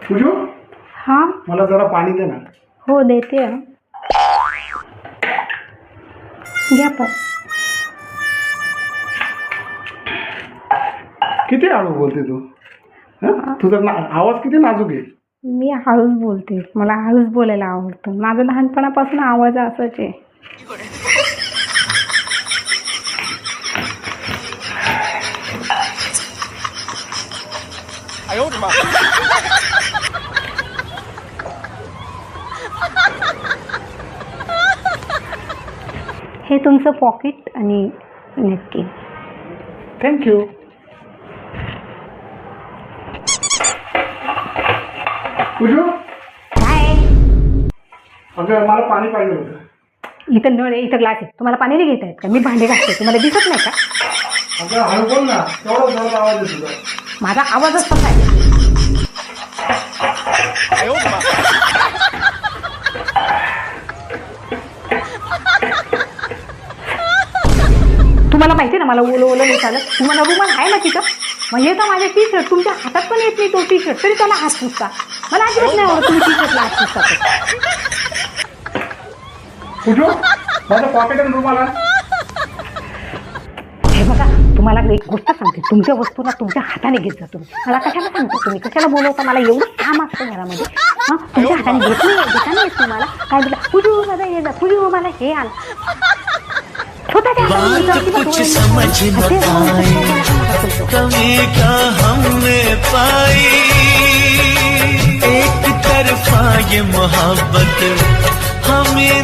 पूजू हाँ मला जरा पाणी दे ना. हो देते हैं. घ्या पण. किती हळू बोलते तू. तुझा आवाज किती नाजूक आहे. मी हळूच बोलते. मला हळूच बोलायला आवडतं. माझं लहानपणापासून आवाज असाच आहे. हे तुमचं पॉकेट आणि नॅपकिन. थँक्यू. पूजू काय अगं मला पाणी पाहिजे होतं. इथं नळ आहे, इथं ग्लास आहे. तुम्हाला पाणी नाही घेता येत का? मी भांडे घासते, तुम्हाला दिसत नाही का? अगं हळू बोल ना. तेवढा जोरात आवाज आहे तुझा. माझा आवाजच कसा आहे. तुम्हाला माहिती ना मला ओलं ओलं नाही चालत. तुम्हाला रुमाल आहे ना तिथं. मग येतं माझे टी शर्ट तुमच्या हातात पण येत नाही तो टी शर्ट, तरी त्याला हात पुसता. मला अजिबात नाही आवडत तुम्ही टी शर्टला हात पुसता. पूजू माझं पॉकेट आणि रुमाल आण. हे बघा तुम्हाला एक गोष्ट सांगते. तुमच्या वस्तूला तुमच्या हाताने घेत जा तुम्ही. मला कशाला सांगता तुम्ही, कशाला बोलवता. मला एवढं काम असतं घरामध्ये. हां तुमच्या हाताने घेत नाही, घेता नाही येत तुम्हाला. काय बोला पूजू माझा हे जा, पूजू मला हे आण. बात कुछ समझ न पाई, कमी का हमने पाई, एक तरफा ये मोहब्बत हमें